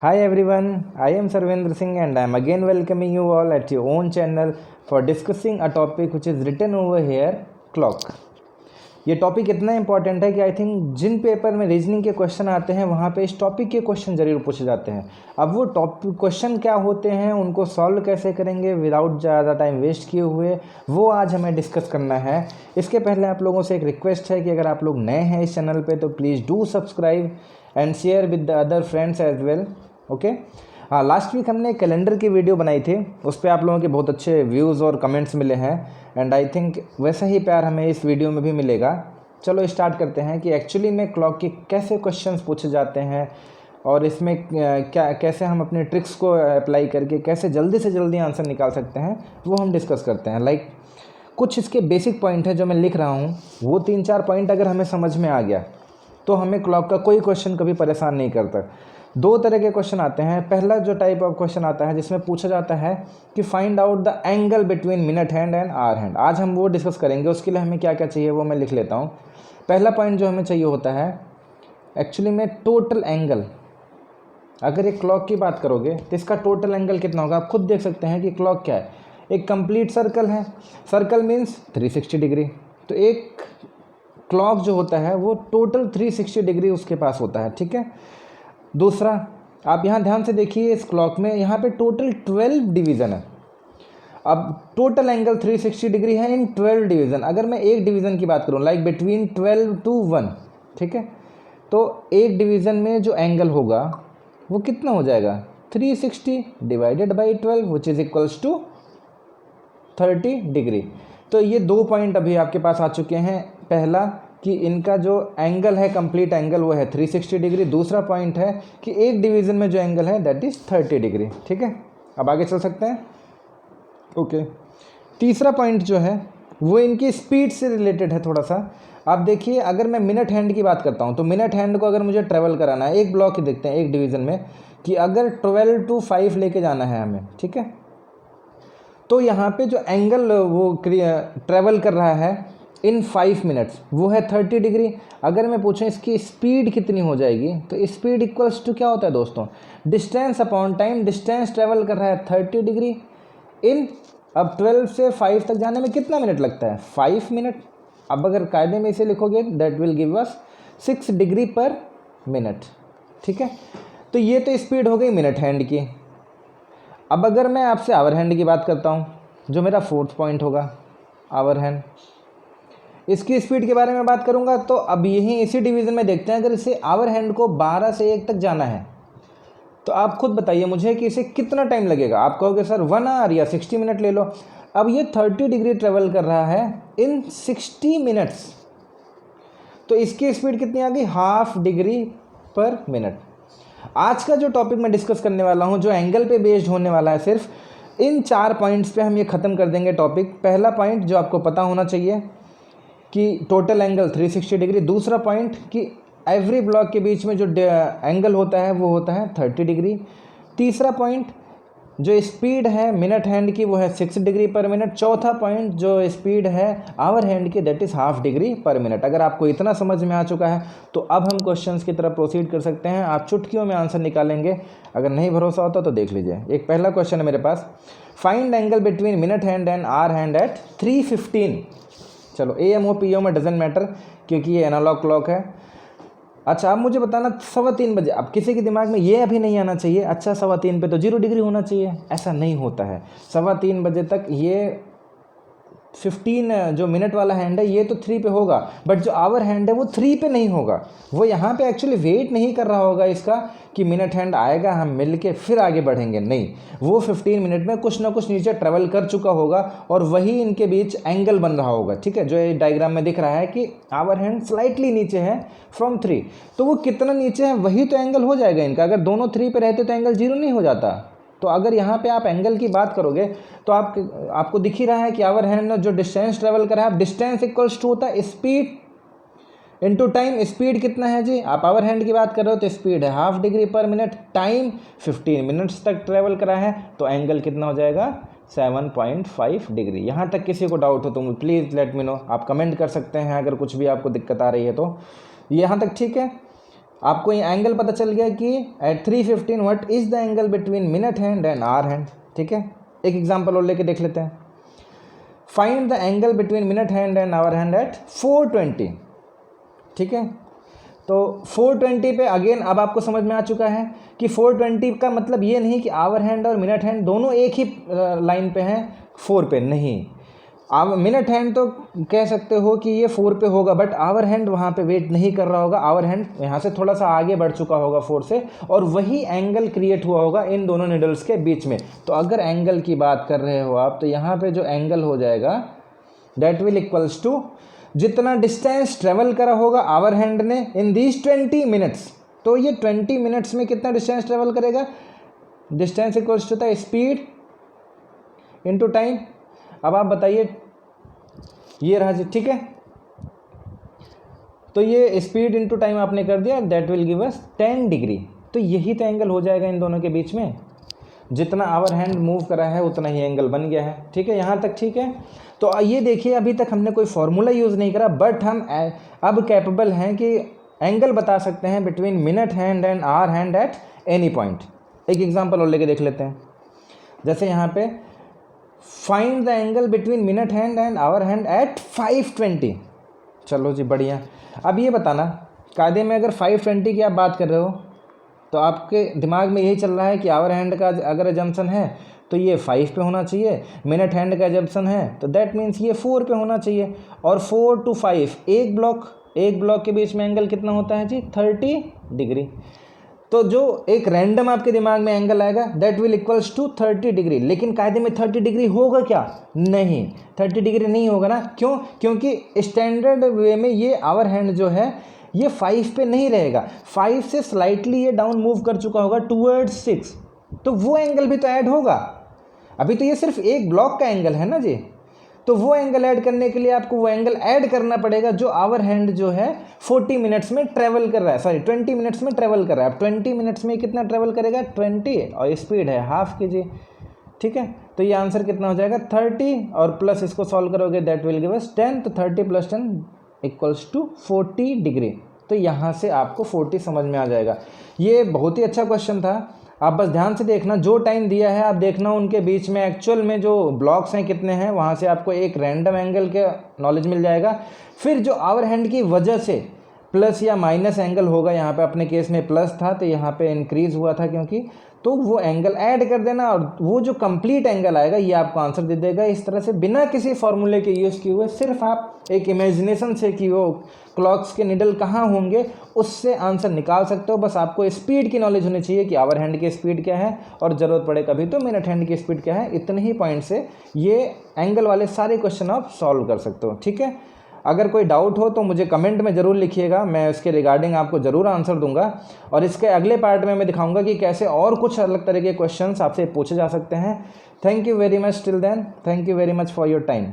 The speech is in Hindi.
Hi everyone, I am Sarvendra Singh and I am again welcoming you all at your own channel for discussing a topic which is written over here, clock. ये टॉपिक इतना इंपॉर्टेंट है कि आई थिंक जिन पेपर में रीजनिंग के क्वेश्चन आते हैं वहाँ पे इस टॉपिक के क्वेश्चन जरूर पूछे जाते हैं। अब वो टॉपिक क्वेश्चन क्या होते हैं, उनको सॉल्व कैसे करेंगे विदाउट ज़्यादा टाइम वेस्ट किए हुए, वो आज हमें डिस्कस करना है। इसके पहले आप लोगों से एक रिक्वेस्ट है कि अगर आप लोग नए हैं इस चैनल पे तो please do subscribe and share with the other friends as well. Okay, हाँ, लास्ट वीक हमने कैलेंडर की वीडियो बनाई थी, उस पर आप लोगों के बहुत अच्छे व्यूज़ और कमेंट्स मिले हैं एंड आई थिंक वैसा ही प्यार हमें इस वीडियो में भी मिलेगा। चलो स्टार्ट करते हैं कि एक्चुअली में क्लॉक के कैसे क्वेश्चंस पूछे जाते हैं और इसमें क्या कैसे हम अपने ट्रिक्स को अप्लाई करके कैसे जल्दी से जल्दी आंसर निकाल सकते हैं, वो हम डिस्कस करते हैं। लाइक कुछ इसके बेसिक पॉइंट है जो मैं लिख रहा हूँ, वो 3-4 पॉइंट अगर हमें समझ में आ गया तो हमें क्लॉक का कोई क्वेश्चन कभी परेशान नहीं करता। 2 तरह के क्वेश्चन आते हैं। पहला जो टाइप ऑफ क्वेश्चन आता है जिसमें पूछा जाता है कि find out the angle between minute hand and hour hand, आज हम वो डिस्कस करेंगे। उसके लिए हमें क्या क्या चाहिए वो मैं लिख लेता हूँ। पहला पॉइंट जो हमें चाहिए होता है एक्चुअली में टोटल एंगल। अगर एक क्लॉक की बात करोगे तो इसका टोटल एंगल कितना होगा, आप खुद देख सकते हैं कि क्लॉक क्या है, एक कंप्लीट सर्कल है। Circle means 360 degree. तो एक क्लॉक जो होता है वो टोटल 360 डिग्री उसके पास होता है, ठीक है। दूसरा, आप यहाँ ध्यान से देखिए, इस क्लॉक में यहाँ पे टोटल 12 डिवीज़न है। अब टोटल एंगल 360 डिग्री है इन 12 डिवीज़न। अगर मैं एक डिवीज़न की बात करूँ लाइक बिटवीन 12 to 1, ठीक है, तो एक डिवीज़न में जो एंगल होगा वो कितना हो जाएगा, 360 divided by 12 which is equals to 30 degree. तो ये 2 पॉइंट अभी आपके पास आ चुके हैं। पहला कि इनका जो एंगल है कंप्लीट एंगल वो है 360 डिग्री। दूसरा पॉइंट है कि एक डिवीज़न में जो एंगल है दैट इज़ 30 डिग्री, ठीक है। अब आगे चल सकते हैं। ओके, तीसरा पॉइंट जो है वो इनकी स्पीड से रिलेटेड है थोड़ा सा। आप देखिए, अगर मैं मिनट हैंड की बात करता हूँ तो मिनट हैंड को अगर मुझे ट्रेवल कराना है, एक ब्लॉक ही देखते हैं एक डिवीज़न में, कि अगर 12 to 5 लेके जाना है हमें, ठीक है, तो यहाँ पे जो एंगल वो ट्रेवल कर रहा है इन 5 मिनट्स वो है 30 डिग्री। अगर मैं पूछूं इसकी स्पीड कितनी हो जाएगी तो स्पीड इक्वल्स टू क्या होता है दोस्तों, distance upon time. Distance travel कर रहा है 30 डिग्री इन, अब 12 से 5 तक जाने में कितना मिनट लगता है, 5 मिनट। अब अगर कायदे में इसे लिखोगे that will give us 6 degree पर मिनट, ठीक है। तो ये तो स्पीड हो गई मिनट हैंड की। अब अगर मैं आपसे आवर हैंड की बात करता हूँ, जो मेरा 4th पॉइंट होगा, आवर हैंड, इसकी स्पीड के बारे में बात करूंगा। तो अब यहीं इसी डिवीज़न में देखते हैं, अगर इसे आवर हैंड को 12 से 1 तक जाना है तो आप खुद बताइए मुझे कि इसे कितना टाइम लगेगा। आप कहोगे सर 1 आवर या 60 मिनट ले लो। अब ये 30 डिग्री ट्रेवल कर रहा है इन 60 मिनट्स, तो इसकी स्पीड कितनी आ गई, हाफ डिग्री पर मिनट। आज का जो टॉपिक मैं डिस्कस करने वाला हूँ जो एंगल पे बेस्ड होने वाला है, सिर्फ इन 4 पॉइंट्स पे हम ये ख़त्म कर देंगे टॉपिक। पहला पॉइंट जो आपको पता होना चाहिए कि टोटल एंगल 360 डिग्री। दूसरा पॉइंट कि एवरी ब्लॉक के बीच में जो एंगल होता है वो होता है 30 डिग्री। तीसरा पॉइंट जो स्पीड है मिनट हैंड की वो है 6 डिग्री पर मिनट। चौथा पॉइंट जो स्पीड है आवर हैंड की दैट इज़ हाफ डिग्री पर मिनट। अगर आपको इतना समझ में आ चुका है तो अब हम क्वेश्चंस की तरफ प्रोसीड कर सकते हैं। आप चुटकियों में आंसर निकालेंगे, अगर नहीं भरोसा होता तो देख लीजिए। एक पहला क्वेश्चन है मेरे पास, find angle between minute hand and hour hand at 3:15। चलो AM हो PM में डजेंट मैटर क्योंकि ये एनालॉग क्लॉक है। अच्छा, अब मुझे बताना 3:15 बजे। अब किसी के दिमाग में ये अभी नहीं आना चाहिए अच्छा 3:15 पे तो 0 डिग्री होना चाहिए, ऐसा नहीं होता है। 3:15 बजे तक ये 15 जो मिनट वाला हैंड है ये तो 3 पे होगा, बट जो आवर हैंड है वो 3 पे नहीं होगा। वो यहाँ पे एक्चुअली वेट नहीं कर रहा होगा इसका कि मिनट हैंड आएगा हम मिल के फिर आगे बढ़ेंगे, नहीं, वो 15 मिनट में कुछ ना कुछ नीचे ट्रेवल कर चुका होगा और वही इनके बीच एंगल बन रहा होगा, ठीक है। जो ये डायग्राम में दिख रहा है कि आवर हैंड स्लाइटली नीचे है फ्रॉम 3, तो वो कितना नीचे है वही तो एंगल हो जाएगा इनका। अगर दोनों 3 पे रहते तो एंगल 0 नहीं हो जाता। तो अगर यहाँ पे आप एंगल की बात करोगे तो आपको दिख ही रहा है कि आवर हैंड जो डिस्टेंस ट्रेवल कर रहा है, डिस्टेंस इक्वल्स टू होता है स्पीड इनटू टाइम। स्पीड कितना है जी, आप आवर हैंड की बात कर रहे हो तो स्पीड है हाफ डिग्री पर मिनट, टाइम 15 मिनट्स तक ट्रेवल करा है, तो एंगल कितना हो जाएगा 7.5 डिग्री। यहाँ तक किसी को डाउट हो तो प्लीज़ लेट मी नो, आप कमेंट कर सकते हैं अगर कुछ भी आपको दिक्कत आ रही है तो। यहाँ तक ठीक है। आपको ये एंगल पता चल गया कि at 3:15 what is the angle between minute hand and hour hand. ठीक है, एक एग्जांपल और लेके देख लेते हैं। Find the angle between minute hand and hour hand at 4:20। ठीक है, तो 4:20 पे अगेन अब आपको समझ में आ चुका है कि 4:20 का मतलब ये नहीं कि आवर हैंड और मिनट हैंड दोनों एक ही लाइन पे हैं 4 पे, नहीं। आप मिनट हैंड तो कह सकते हो कि ये 4 पे होगा, बट आवर हैंड वहाँ पे वेट नहीं कर रहा होगा। आवर हैंड यहाँ से थोड़ा सा आगे बढ़ चुका होगा 4 से, और वही एंगल क्रिएट हुआ होगा इन दोनों निडल्स के बीच में। तो अगर एंगल की बात कर रहे हो आप, तो यहाँ पे जो एंगल हो जाएगा दैट विल इक्वल्स टू जितना डिस्टेंस ट्रेवल करा होगा आवर हैंड ने इन दीज 20 मिनट्स। तो ये 20 मिनट्स में कितना डिस्टेंस ट्रेवल करेगा, distance equals to the speed into time. अब आप बताइए, ये रहा जी। ठीक है, तो ये स्पीड इनटू टाइम आपने कर दिया, that will give us 10 degree. तो यही तो एंगल हो जाएगा इन दोनों के बीच में। जितना आवर हैंड मूव करा है उतना ही एंगल बन गया है। ठीक है, यहाँ तक ठीक है। तो ये देखिए, अभी तक हमने कोई फॉर्मूला यूज़ नहीं करा, बट हम अब कैपेबल हैं कि एंगल बता सकते हैं between minute hand and hour hand at any point. एक एग्जांपल और लेके देख लेते हैं। जैसे यहाँ पे find the angle between minute hand and hour hand at 5:20। चलो जी, बढ़िया। अब ये बताना, कायदे में अगर 5:20 की आप बात कर रहे हो तो आपके दिमाग में यही चल रहा है कि आवर हैंड का अगर एजम्पशन है तो ये 5 पे होना चाहिए, मिनट हैंड का एजम्पशन है तो दैट मीन्स ये 4 पे होना चाहिए। और 4 to 5 एक ब्लॉक के बीच में एंगल कितना होता है जी, 30 डिग्री। तो जो एक रैंडम आपके दिमाग में एंगल आएगा that will equals to 30 degree. लेकिन कायदे में 30 डिग्री होगा क्या, नहीं, 30 डिग्री नहीं होगा ना। क्यों, क्योंकि स्टैंडर्ड वे में ये आवर हैंड जो है ये 5 पे नहीं रहेगा, 5 से स्लाइटली ये डाउन मूव कर चुका होगा टूवर्ड्स 6, तो वो एंगल भी तो ऐड होगा। अभी तो ये सिर्फ एक ब्लॉक का एंगल है ना जी, तो वो एंगल ऐड करने के लिए आपको वो एंगल ऐड करना पड़ेगा जो आवर हैंड जो है 40 मिनट्स में ट्रेवल कर रहा है, सॉरी 20 मिनट्स में ट्रेवल कर रहा है। अब 20 मिनट्स में कितना ट्रेवल करेगा, 20, और स्पीड है हाफ के जी। ठीक है, तो ये आंसर कितना हो जाएगा 30, और प्लस इसको सॉल्व करोगे दैट विल गिव अस 10। तो 30 + 10 इक्वल्स टू 40 डिग्री। तो यहाँ से आपको 40 समझ में आ जाएगा। ये बहुत ही अच्छा क्वेश्चन था। आप बस ध्यान से देखना, जो टाइम दिया है आप देखना उनके बीच में एक्चुअल में जो ब्लॉक्स हैं कितने हैं, वहाँ से आपको एक रैंडम एंगल के नॉलेज मिल जाएगा। फिर जो आवर हैंड की वजह से प्लस या माइनस एंगल होगा, यहाँ पे अपने केस में प्लस था तो यहाँ पे इंक्रीज हुआ था क्योंकि, तो वो एंगल ऐड कर देना और वो जो कंप्लीट एंगल आएगा ये आपको आंसर दे देगा। इस तरह से बिना किसी फॉर्मूले के यूज़ किए हुए, सिर्फ आप एक इमेजिनेशन से कि वो क्लॉक्स के निडल कहाँ होंगे उससे आंसर निकाल सकते हो। बस आपको स्पीड की नॉलेज होनी चाहिए कि आवर हैंड की स्पीड क्या है, और ज़रूरत पड़े कभी तो मिनट हैंड की स्पीड क्या है। इतने ही पॉइंट से ये एंगल वाले सारे क्वेश्चन आप सॉल्व कर सकते हो। ठीक है, अगर कोई डाउट हो तो मुझे कमेंट में ज़रूर लिखिएगा, मैं उसके रिगार्डिंग आपको ज़रूर आंसर दूंगा। और इसके अगले पार्ट में मैं दिखाऊंगा कि कैसे और कुछ अलग तरह के क्वेश्चंस आपसे पूछे जा सकते हैं। Thank you very much till then, thank you very much for your time.